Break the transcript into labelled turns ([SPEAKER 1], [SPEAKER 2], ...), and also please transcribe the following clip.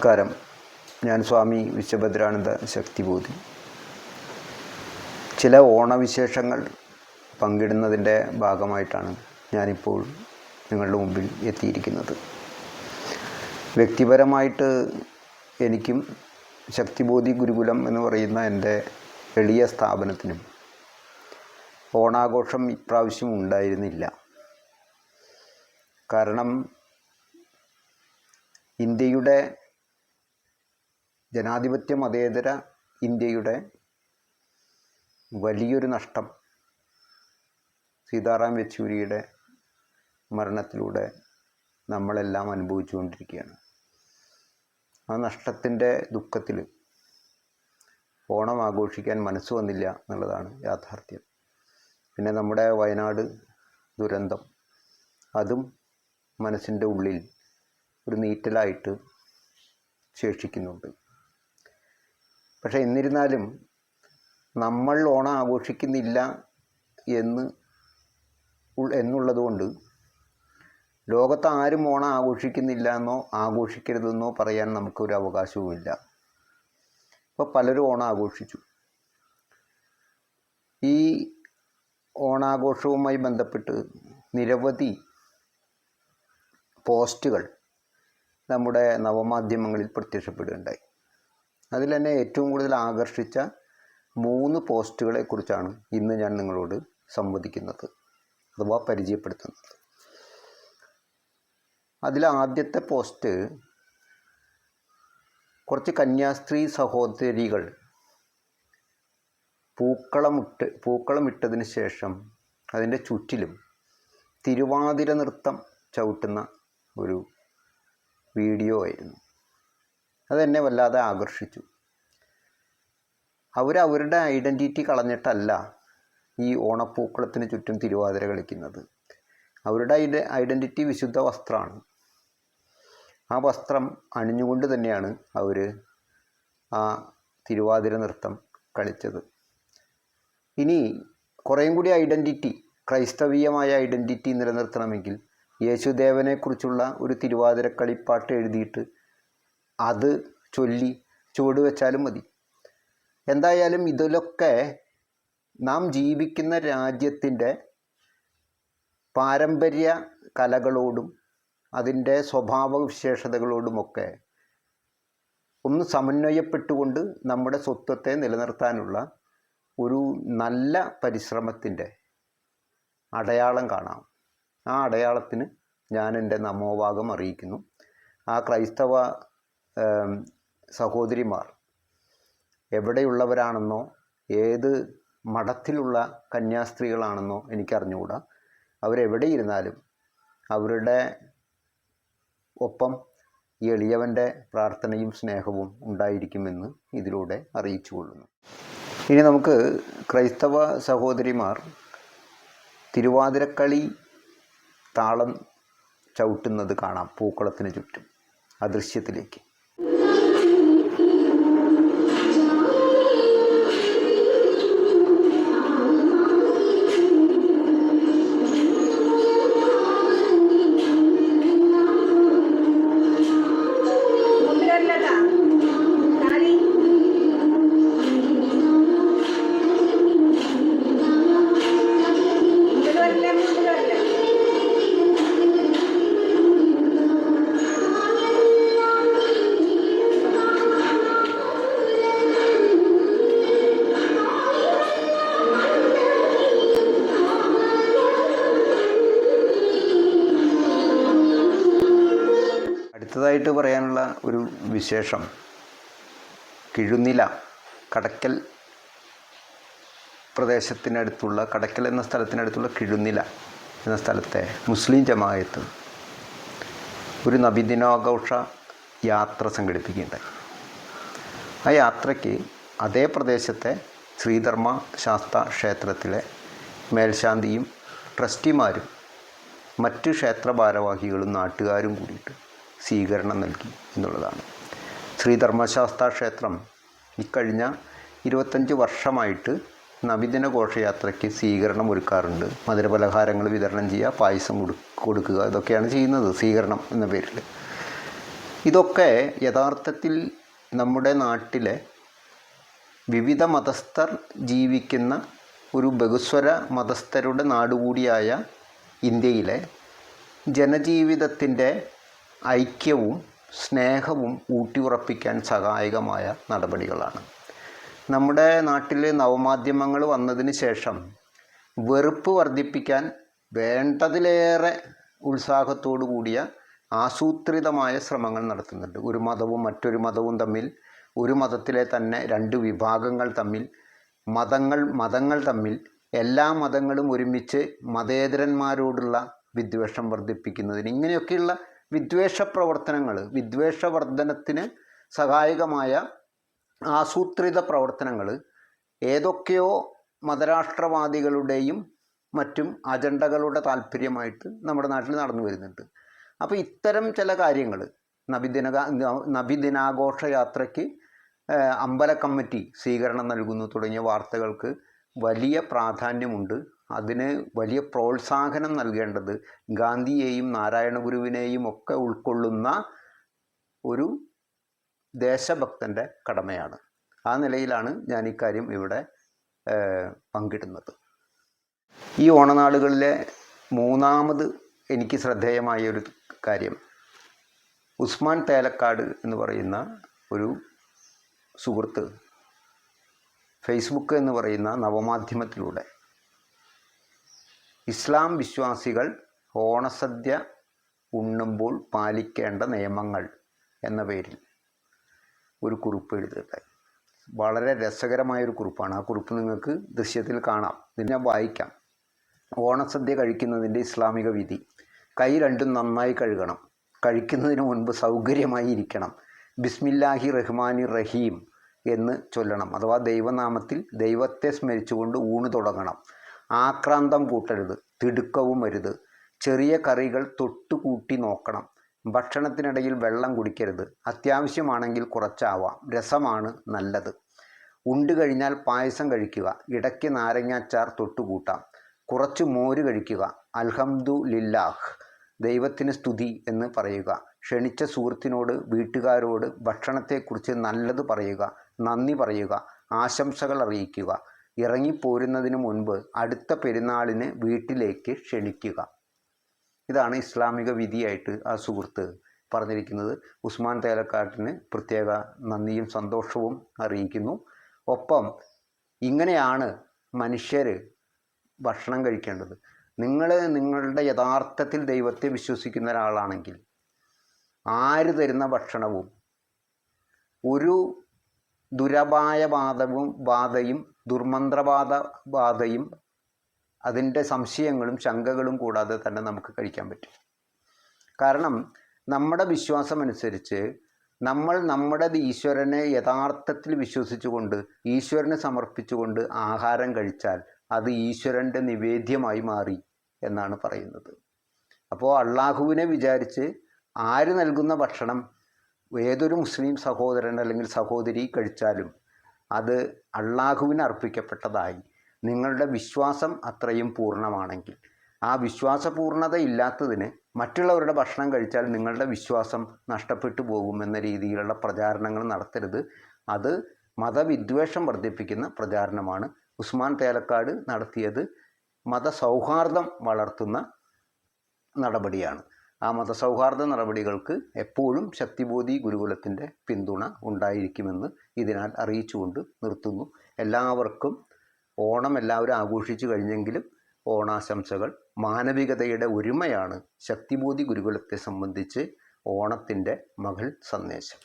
[SPEAKER 1] നമസ്കാരം. ഞാൻ സ്വാമി വിശ്വഭദ്രാനന്ദ ശക്തിബോധി. ചില ഓണവിശേഷങ്ങൾ പങ്കിടുന്നതിൻ്റെ ഭാഗമായിട്ടാണ് ഞാനിപ്പോൾ നിങ്ങളുടെ മുമ്പിൽ എത്തിയിരിക്കുന്നത്. വ്യക്തിപരമായിട്ട് എനിക്കും ശക്തിബോധി ഗുരുകുലം എന്ന് പറയുന്ന എൻ്റെ എളിയ സ്ഥാപനത്തിനും ഓണാഘോഷം ഇപ്രാവശ്യം ഉണ്ടായിരുന്നില്ല. കാരണം ഇന്ത്യയുടെ ജനാധിപത്യ മതേതര ഇന്ത്യയുടെ വലിയൊരു നഷ്ടം സീതാറാം യെച്ചൂരിയുടെ മരണത്തിലൂടെ നമ്മളെല്ലാം അനുഭവിച്ചുകൊണ്ടിരിക്കുകയാണ്. ആ നഷ്ടത്തിൻ്റെ ദുഃഖത്തിൽ ഓണം ആഘോഷിക്കാൻ മനസ്സ് വന്നില്ല എന്നുള്ളതാണ് യാഥാർത്ഥ്യം. പിന്നെ നമ്മുടെ വയനാട് ദുരന്തം, അതും മനസ്സിൻ്റെ ഉള്ളിൽ ഒരു നീറ്റലായിട്ട് ശേഷിക്കുന്നുണ്ട്. പക്ഷേ എന്നിരുന്നാലും നമ്മൾ ഓണം ആഘോഷിക്കുന്നില്ല എന്നുള്ളതുകൊണ്ട് ലോകത്ത് ആരും ഓണം ആഘോഷിക്കുന്നില്ല എന്നോ ആഘോഷിക്കരുതെന്നോ പറയാൻ നമുക്കൊരു അവകാശവുമില്ല. ഇപ്പോൾ പലരും ഓണം ആഘോഷിച്ചു. ഈ ഓണാഘോഷവുമായി ബന്ധപ്പെട്ട് നിരവധി പോസ്റ്റുകൾ നമ്മുടെ നവമാധ്യമങ്ങളിൽ പ്രത്യക്ഷപ്പെടുകയുണ്ടായി. അതിൽ തന്നെ ഏറ്റവും കൂടുതൽ ആകർഷിച്ച 3 പോസ്റ്റുകളെക്കുറിച്ചാണ് ഇന്ന് ഞാൻ നിങ്ങളോട് സംവദിക്കുന്നത് അഥവാ പരിചയപ്പെടുത്തുന്നത്. അതിൽ ആദ്യത്തെ പോസ്റ്റ് കുറച്ച് കന്യാസ്ത്രീ സഹോദരികൾ പൂക്കളമിട്ടതിന് ശേഷം അതിൻ്റെ ചുറ്റിലും തിരുവാതിര നൃത്തം ചവിട്ടുന്ന ഒരു വീഡിയോ ആയിരുന്നു. അതെന്നെ വല്ലാതെ ആകർഷിച്ചു. അവരുടെ ഐഡൻറ്റിറ്റി കളഞ്ഞിട്ടല്ല ഈ ഓണപ്പൂക്കളത്തിന് ചുറ്റും തിരുവാതിര കളിക്കുന്നത്. അവരുടെ ഐഡൻറ്റിറ്റി വിശുദ്ധ വസ്ത്രമാണ്. ആ വസ്ത്രം അണിഞ്ഞുകൊണ്ട് തന്നെയാണ് അവർ ആ തിരുവാതിര നൃത്തം കളിച്ചത്. ഇനി കുറേയും കൂടി ഐഡൻറ്റിറ്റി, ക്രൈസ്തവീയമായ ഐഡൻറ്റിറ്റി നിലനിർത്തണമെങ്കിൽ യേശുദേവനെക്കുറിച്ചുള്ള ഒരു തിരുവാതിരക്കളിപ്പാട്ട് എഴുതിയിട്ട് അത് ചൊല്ലി ചുവട് വെച്ചാലും മതി. എന്തായാലും ഇതിലൊക്കെ നാം ജീവിക്കുന്ന രാജ്യത്തിൻ്റെ പാരമ്പര്യ കലകളോടും അതിൻ്റെ സ്വഭാവവിശേഷതകളോടുമൊക്കെ ഒന്ന് സമന്വയപ്പെട്ടുകൊണ്ട് നമ്മുടെ സ്വത്വത്തെ നിലനിർത്താനുള്ള ഒരു നല്ല പരിശ്രമത്തിൻ്റെ അടയാളം കാണാം. ആ അടയാളത്തിന് ഞാൻ എൻ്റെ നമോഭാഗം അറിയിക്കുന്നു. ആ ക്രൈസ്തവ സഹോദരിമാർ എവിടെയുള്ളവരാണെന്നോ ഏത് മഠത്തിലുള്ള കന്യാസ്ത്രീകളാണെന്നോ എനിക്കറിഞ്ഞുകൂടാ. അവരെവിടെയിരുന്നാലും അവരുടെ ഒപ്പം ഈ എളിയവൻ്റെ പ്രാർത്ഥനയും സ്നേഹവും ഉണ്ടായിരിക്കുമെന്ന് ഇതിലൂടെ അറിയിച്ചു കൊള്ളുന്നു. ഇനി നമുക്ക് ക്രൈസ്തവ സഹോദരിമാർ തിരുവാതിരക്കളി താളം ചവിട്ടുന്നത് കാണാം പൂക്കളത്തിന് ചുറ്റും. ആ ദൃശ്യത്തിലേക്ക് അടുത്തതായിട്ട് പറയാനുള്ള ഒരു വിശേഷം കിഴുന്നില, കടയ്ക്കൽ പ്രദേശത്തിനടുത്തുള്ള, കടയ്ക്കൽ എന്ന സ്ഥലത്തിനടുത്തുള്ള കിഴുന്നില എന്ന സ്ഥലത്തെ മുസ്ലിം ജമാഅത്ത് ഒരു നബിദിനാഘോഷ യാത്ര സംഘടിപ്പിക്കുകയുണ്ടായി. ആ യാത്രയ്ക്ക് അതേ പ്രദേശത്തെ ശ്രീധർമ്മ ശാസ്താ ക്ഷേത്രത്തിലെ മേൽശാന്തിയും ട്രസ്റ്റിമാരും മറ്റ് ക്ഷേത്ര ഭാരവാഹികളും നാട്ടുകാരും കൂടിയിട്ട് സ്വീകരണം നൽകി എന്നുള്ളതാണ്. ശ്രീധർമ്മശാസ്താ ക്ഷേത്രം ഇക്കഴിഞ്ഞ 25 വർഷമായിട്ട് നബിദിന ഘോഷയാത്രയ്ക്ക് സ്വീകരണം ഒരുക്കാറുണ്ട്. മധുരപലഹാരങ്ങൾ വിതരണം ചെയ്യുക, പായസം കൊടുക്കുക, ഇതൊക്കെയാണ് ചെയ്യുന്നത് സ്വീകരണം എന്ന പേരിൽ. ഇതൊക്കെ യഥാർത്ഥത്തിൽ നമ്മുടെ നാട്ടിലെ വിവിധ മതസ്ഥർ ജീവിക്കുന്ന ഒരു ബഹുസ്വര മതസ്ഥരുടെ നാടുകൂടിയായ ഇന്ത്യയിലെ ജനജീവിതത്തിൻ്റെ ഐക്യവും സ്നേഹവും ഊട്ടിയുറപ്പിക്കാൻ സഹായകമായ നടപടികളാണ്. നമ്മുടെ നാട്ടിൽ നവമാധ്യമങ്ങൾ വന്നതിന് ശേഷം വെറുപ്പ് വർദ്ധിപ്പിക്കാൻ വേണ്ടതിലേറെ ഉത്സാഹത്തോടു കൂടിയ ആസൂത്രിതമായ ശ്രമങ്ങൾ നടത്തുന്നുണ്ട്. ഒരു മതവും മറ്റൊരു മതവും തമ്മിൽ, ഒരു മതത്തിലെ തന്നെ രണ്ട് വിഭാഗങ്ങൾ തമ്മിൽ, മതങ്ങൾ തമ്മിൽ, എല്ലാ മതങ്ങളും ഒരുമിച്ച് മതേതരന്മാരോടുള്ള വിദ്വേഷം വർദ്ധിപ്പിക്കുന്നതിന്, ഇങ്ങനെയൊക്കെയുള്ള വിദ്വേഷ പ്രവർത്തനങ്ങൾ, വിദ്വേഷവർദ്ധനത്തിന് സഹായകമായ ആസൂത്രിത പ്രവർത്തനങ്ങൾ ഏതൊക്കെയോ മതരാഷ്ട്രവാദികളുടെയും മറ്റും അജണ്ടകളുടെ താല്പര്യമായിട്ട് നമ്മുടെ നാട്ടിൽ നടന്നു വരുന്നുണ്ട്. അപ്പോൾ ഇത്തരം ചില കാര്യങ്ങൾ, നബിദിനാഘോഷ യാത്രയ്ക്ക് അമ്പല കമ്മിറ്റി സ്വീകരണം നൽകുന്നു തുടങ്ങിയ വാർത്തകൾക്ക് വലിയ പ്രാധാന്യമുണ്ട്. അതിന് വലിയ പ്രോത്സാഹനം നൽകേണ്ടത് ഗാന്ധിയെയും നാരായണ ഗുരുവിനെയും ഒക്കെ ഉൾക്കൊള്ളുന്ന ഒരു ദേശഭക്തൻ്റെ കടമയാണ്. ആ നിലയിലാണ് ഞാൻ ഇക്കാര്യം ഇവിടെ പങ്കിടുന്നത്. ഈ ഓണനാളുകളിലെ മൂന്നാമത് എനിക്ക് ശ്രദ്ധേയമായ ഒരു കാര്യം, ഉസ്മാൻ തേലക്കാട് എന്ന് പറയുന്ന ഒരു സുഹൃത്ത് ഫേസ്ബുക്ക് എന്ന് പറയുന്ന നവമാധ്യമത്തിലൂടെ ഇസ്ലാം വിശ്വാസികൾ ഓണസദ്യ ഉണ്ണുമ്പോൾ പാലിക്കേണ്ട നിയമങ്ങൾ എന്ന പേരിൽ ഒരു കുറിപ്പ് എഴുതുകയുണ്ടായി. വളരെ രസകരമായൊരു കുറിപ്പാണ്. ആ കുറിപ്പ് നിങ്ങൾക്ക് ദൃശ്യത്തിൽ കാണാം. ഇത് ഞാൻ വായിക്കാം. ഓണസദ്യ കഴിക്കുന്നതിൻ്റെ ഇസ്ലാമിക വിധി: കൈ രണ്ടും നന്നായി കഴുകണം. കഴിക്കുന്നതിന് മുൻപ് സൗകര്യമായി ഇരിക്കണം. ബിസ്മില്ലാഹി റഹ്മാനി റഹീം എന്ന് ചൊല്ലണം. അഥവാ ദൈവനാമത്തിൽ ദൈവത്തെ സ്മരിച്ചുകൊണ്ട് ഊണ് തുടങ്ങണം. ആക്രാന്തം കൂട്ടരുത്, തിടുക്കവും വരുത്. ചെറിയ കറികൾ തൊട്ടുകൂട്ടി നോക്കണം. ഭക്ഷണത്തിനിടയിൽ വെള്ളം കുടിക്കരുത്. അത്യാവശ്യമാണെങ്കിൽ കുറച്ചാവാം. രസമാണ് നല്ലത്. ഉണ്ട് കഴിഞ്ഞാൽ പായസം കഴിക്കുക. ഇടയ്ക്ക് നാരങ്ങാച്ചാർ തൊട്ടുകൂട്ടാം. കുറച്ച് മോര് കഴിക്കുക. അൽഹംദുലില്ലാഹ്, ദൈവത്തിന് സ്തുതി എന്ന് പറയുക. ക്ഷണിച്ച സുഹൃത്തിനോട്, വീട്ടുകാരോട് ഭക്ഷണത്തെക്കുറിച്ച് നല്ലത് പറയുക, നന്ദി പറയുക, ആശംസകൾ അറിയിക്കുക. ഇറങ്ങിപ്പോരുന്നതിന് മുൻപ് അടുത്ത പെരുന്നാളിന് വീട്ടിലേക്ക് ക്ഷണിക്കുക. ഇതാണ് ഇസ്ലാമിക വിധിയായിട്ട് ആ സുഹൃത്ത് പറഞ്ഞിരിക്കുന്നത്. ഉസ്മാൻ തേലക്കാട്ടിന് പ്രത്യേക നന്ദിയും സന്തോഷവും അറിയിക്കുന്നു. ഒപ്പം ഇങ്ങനെയാണ് മനുഷ്യർ ഭക്ഷണം കഴിക്കേണ്ടത്. നിങ്ങളുടെ യഥാർത്ഥത്തിൽ ദൈവത്തെ വിശ്വസിക്കുന്ന ഒരാളാണെങ്കിൽ ആര് തരുന്ന ഭക്ഷണവും ഒരു ബാധയും ദുർമന്ത്രബാധയും അതിൻ്റെ സംശയങ്ങളും ശങ്കകളും കൂടാതെ തന്നെ നമുക്ക് കഴിക്കാൻ പറ്റും. കാരണം നമ്മുടെ വിശ്വാസമനുസരിച്ച് നമ്മുടെ ഈശ്വരനെ യഥാർത്ഥത്തിൽ വിശ്വസിച്ചുകൊണ്ട്, ഈശ്വരനെ സമർപ്പിച്ചുകൊണ്ട് ആഹാരം കഴിച്ചാൽ അത് ഈശ്വരൻ്റെ നിവേദ്യമായി മാറി എന്നാണ് പറയുന്നത്. അപ്പോൾ അള്ളാഹുവിനെ വിചാരിച്ച് ആര് നൽകുന്ന ഭക്ഷണം ഏതൊരു മുസ്ലിം സഹോദരൻ അല്ലെങ്കിൽ സഹോദരി കഴിച്ചാലും അത് അള്ളാഹുവിന് അർപ്പിക്കപ്പെട്ടതായി. നിങ്ങളുടെ വിശ്വാസം അത്രയും പൂർണ്ണമാണെങ്കിൽ, ആ വിശ്വാസപൂർണ്ണത ഇല്ലാത്തതിന് മറ്റുള്ളവരുടെ ഭക്ഷണം കഴിച്ചാൽ നിങ്ങളുടെ വിശ്വാസം നഷ്ടപ്പെട്ടു പോകുമെന്ന രീതിയിലുള്ള പ്രചാരണങ്ങൾ നടത്തരുത്. അത് മതവിദ്വേഷം വർദ്ധിപ്പിക്കുന്ന പ്രചാരണമാണ്. ഉസ്മാൻ തേലക്കാട് നടത്തിയത് മതസൗഹാർദ്ദം വളർത്തുന്ന നടപടിയാണ്. ആ മതസൗഹാർദ്ദ നടപടികൾക്ക് എപ്പോഴും ശക്തിബോധി ഗുരുകുലത്തിൻ്റെ പിന്തുണ ഉണ്ടായിരിക്കുമെന്ന് ഇതിനാൽ അറിയിച്ചുകൊണ്ട് നിർത്തുന്നു. എല്ലാവർക്കും ഓണം എല്ലാവരും ആഘോഷിച്ചു കഴിഞ്ഞെങ്കിലും ഓണാശംസകൾ. മാനവികതയുടെ ഒരുമയാണ് ശക്തിബോധി ഗുരുകുലത്തെ സംബന്ധിച്ച് ഓണത്തിൻ്റെ മകൾ സന്ദേശം.